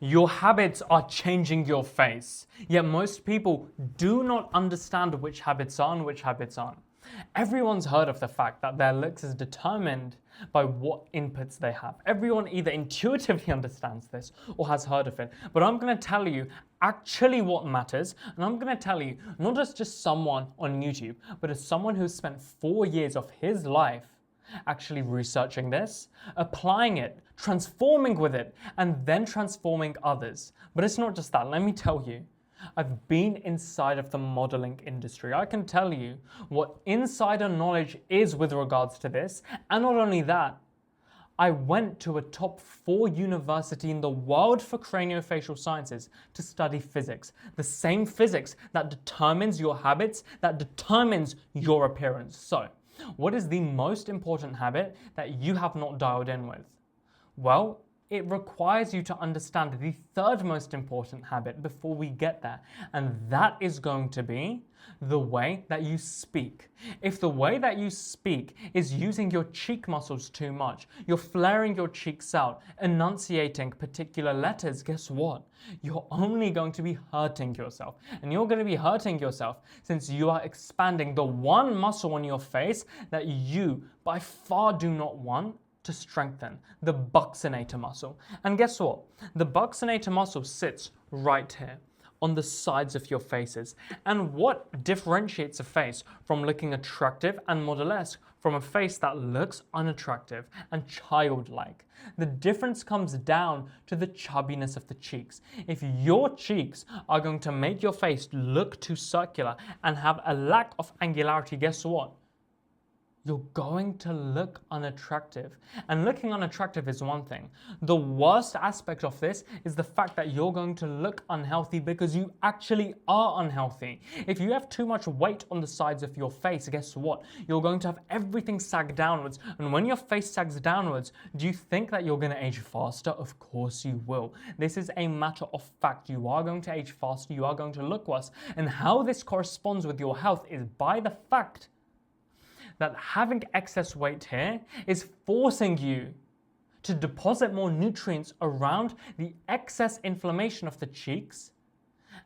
Your habits are changing your face, yet most people do not understand which habits are and which habits aren't. Everyone's heard of the fact that their looks is determined by what inputs they have. Everyone either intuitively understands this or has heard of it. But I'm going to tell you actually what matters, and I'm going to tell you not as just someone on YouTube, but as someone who's spent 4 years of his life actually researching this, applying it, transforming with it, and then transforming others. But it's not just that. Let me tell you, I've been inside of the modeling industry. I can tell you what insider knowledge is with regards to this. And not only that, I went to a top 4 university in the world for craniofacial sciences to study physics. The same physics that determines your habits, that determines your appearance. So, what is the most important habit that you have not dialed in with? Well, it requires you to understand the third most important habit before we get there, and that is going to be the way that you speak. If the way that you speak is using your cheek muscles too much, you're flaring your cheeks out, enunciating particular letters, guess what? You're only going to be hurting yourself. And you're going to be hurting yourself since you are expanding the one muscle on your face that you by far do not want to strengthen, the buccinator muscle. And guess what? The buccinator muscle sits right here on the sides of your faces. And what differentiates a face from looking attractive and modelesque from a face that looks unattractive and childlike? The difference comes down to the chubbiness of the cheeks. If your cheeks are going to make your face look too circular and have a lack of angularity, guess what? You're going to look unattractive. And looking unattractive is one thing. The worst aspect of this is the fact that you're going to look unhealthy because you actually are unhealthy. If you have too much weight on the sides of your face, guess what? You're going to have everything sag downwards. And when your face sags downwards, do you think that you're going to age faster? Of course you will. This is a matter of fact. You are going to age faster. You are going to look worse. And how this corresponds with your health is by the fact that having excess weight here is forcing you to deposit more nutrients around the excess inflammation of the cheeks,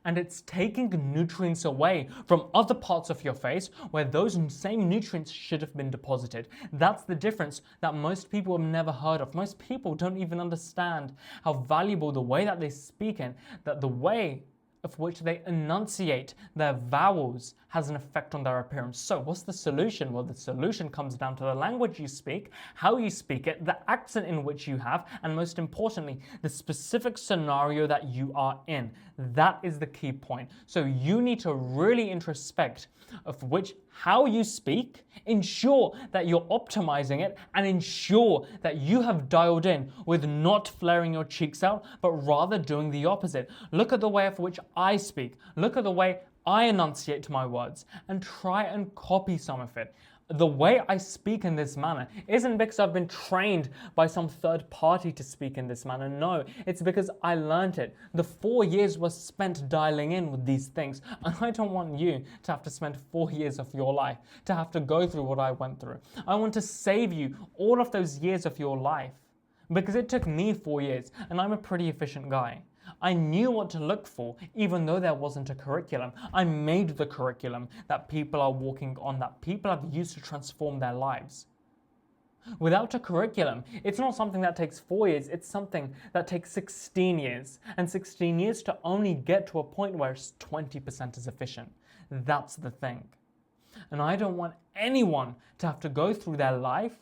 and it's taking nutrients away from other parts of your face where those same nutrients should have been deposited. That's the difference that most people have never heard of. Most people don't even understand how valuable the way that they speak in, that the way of which they enunciate their vowels has an effect on their appearance. So what's the solution? Well, the solution comes down to the language you speak, how you speak it, the accent in which you have, and most importantly, the specific scenario that you are in. That is the key point. So you need to really introspect of how you speak, ensure that you're optimizing it, and ensure that you have dialed in with not flaring your cheeks out, but rather doing the opposite. Look at the way of which I speak. Look at the way I enunciate my words and try and copy some of it. The way I speak in this manner isn't because I've been trained by some third party to speak in this manner. No, it's because I learned it. The 4 years was spent dialing in with these things. And I don't want you to have to spend 4 years of your life to have to go through what I went through. I want to save you all of those years of your life because it took me 4 years and I'm a pretty efficient guy. I knew what to look for, even though there wasn't a curriculum. I made the curriculum that people are walking on, that people have used to transform their lives. Without a curriculum, it's not something that takes 4 years, it's something that takes 16 years. And 16 years to only get to a point where it's 20% as efficient. That's the thing. And I don't want anyone to have to go through their life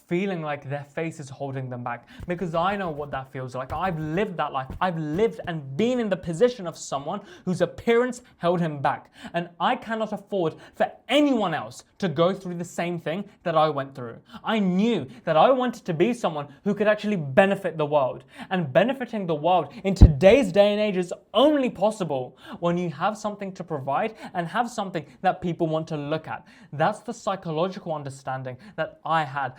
feeling like their face is holding them back, because I know what that feels like. I've lived that life. I've lived and been in the position of someone whose appearance held him back. And I cannot afford for anyone else to go through the same thing that I went through. I knew that I wanted to be someone who could actually benefit the world. And benefiting the world in today's day and age is only possible when you have something to provide and have something that people want to look at. That's the psychological understanding that I had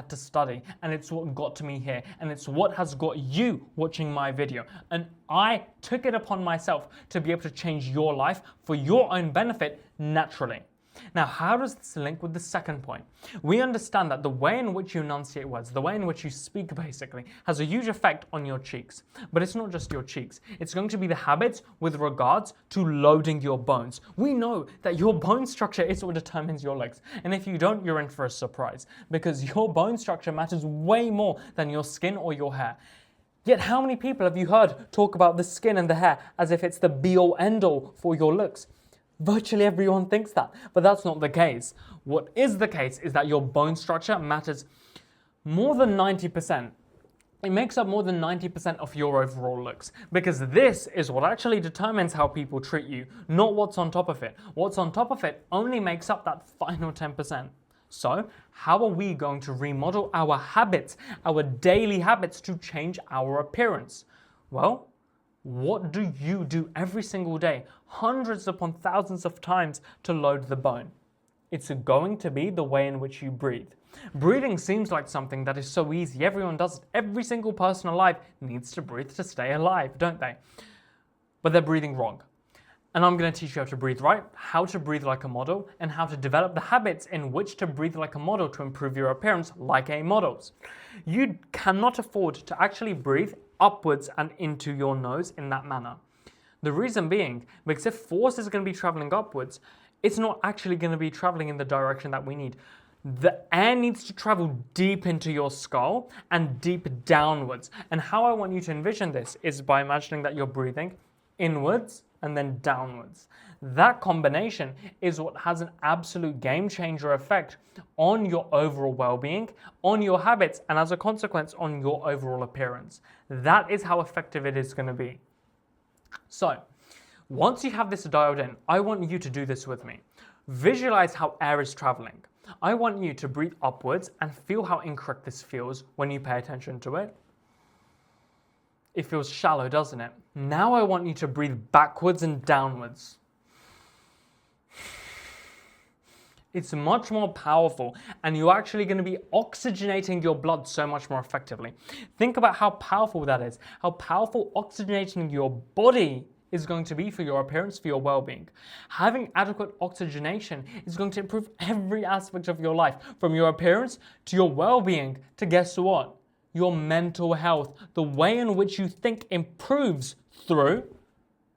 to study, and it's what got to me here, and it's what has got you watching my video. And I took it upon myself to be able to change your life for your own benefit naturally. Now, how does this link with the second point? We understand that the way in which you enunciate words, the way in which you speak basically, has a huge effect on your cheeks. But it's not just your cheeks. It's going to be the habits with regards to loading your bones. We know that your bone structure is what determines your legs. And if you don't, you're in for a surprise, because your bone structure matters way more than your skin or your hair. Yet how many people have you heard talk about the skin and the hair as if it's the be-all end-all for your looks? Virtually everyone thinks that, but that's not the case. What is the case is that your bone structure matters more than 90%. It makes up more than 90% of your overall looks, because this is what actually determines how people treat you, not what's on top of it. What's on top of it only makes up that final 10%. So, how are we going to remodel our habits, our daily habits, to change our appearance? Well, what do you do every single day, hundreds upon thousands of times, to load the bone? It's going to be the way in which you breathe. Breathing seems like something that is so easy. Everyone does it. Every single person alive needs to breathe to stay alive, don't they? But they're breathing wrong. And I'm going to teach you how to breathe right, how to breathe like a model, and how to develop the habits in which to breathe like a model to improve your appearance like a model's. You cannot afford to actually breathe upwards and into your nose in that manner. The reason being, because if force is going to be traveling upwards, it's not actually going to be traveling in the direction that we need. The air needs to travel deep into your skull and deep downwards. And how I want you to envision this is by imagining that you're breathing inwards and then downwards. That combination is what has an absolute game changer effect on your overall well-being, on your habits, and as a consequence on your overall appearance. That is how effective it is going to be. So, once you have this dialed in, I want you to do this with me. Visualize how air is traveling. I want you to breathe upwards and feel how incorrect this feels when you pay attention to it. It feels shallow, doesn't it? Now I want you to breathe backwards and downwards. It's much more powerful, and you're actually going to be oxygenating your blood so much more effectively. Think about how powerful that is, how powerful oxygenating your body is going to be for your appearance, for your well-being. Having adequate oxygenation is going to improve every aspect of your life, from your appearance to your well-being to, guess what? Your mental health. The way in which you think improves through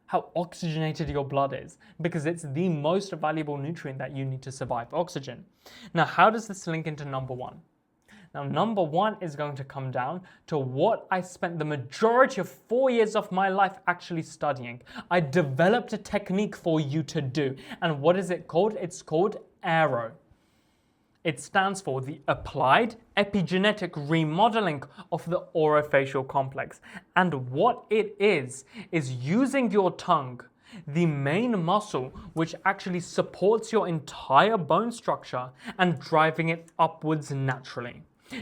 how oxygenated your blood is, because it's the most valuable nutrient that you need to survive, oxygen. Now, how does this link into number one? Now, number one is going to come down to what I spent the majority of 4 years of my life actually studying. I developed a technique for you to do. And what is it called? It's called AERO. It stands for the Applied Epigenetic Remodeling of the Orofacial Complex. And what it is using your tongue, the main muscle which actually supports your entire bone structure, and driving it upwards naturally.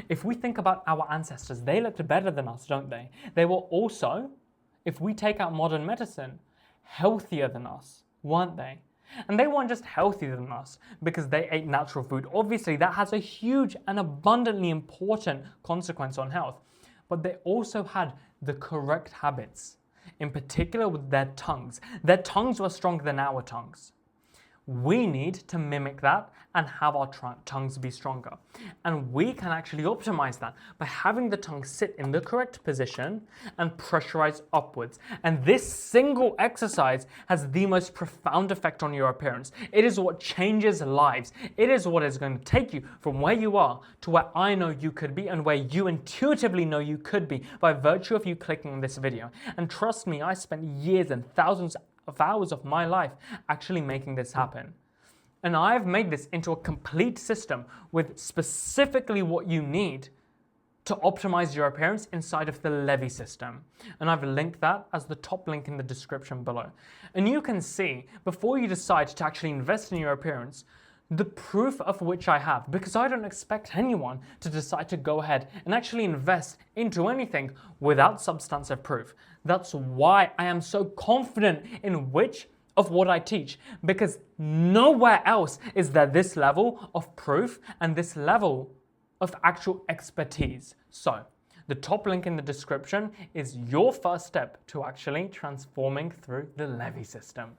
If we think about our ancestors, they looked better than us, don't they? They were also, if we take out modern medicine, healthier than us, weren't they? And they weren't just healthier than us because they ate natural food. Obviously, that has a huge and abundantly important consequence on health. But they also had the correct habits, in particular with their tongues. Their tongues were stronger than our tongues. We need to mimic that and have our tongues be stronger. And we can actually optimize that by having the tongue sit in the correct position and pressurize upwards. And this single exercise has the most profound effect on your appearance. It is what changes lives. It is what is going to take you from where you are to where I know you could be and where you intuitively know you could be by virtue of you clicking on this video. And trust me, I spent years and thousands of hours of my life actually making this happen. And I've made this into a complete system with specifically what you need to optimize your appearance inside of the Levy system. And I've linked that as the top link in the description below. And you can see, before you decide to actually invest in your appearance, the proof of which I have, because I don't expect anyone to decide to go ahead and actually invest into anything without substantive proof. That's why I am so confident in which of what I teach, because nowhere else is there this level of proof and this level of actual expertise. So, the top link in the description is your first step to actually transforming through the Levy system.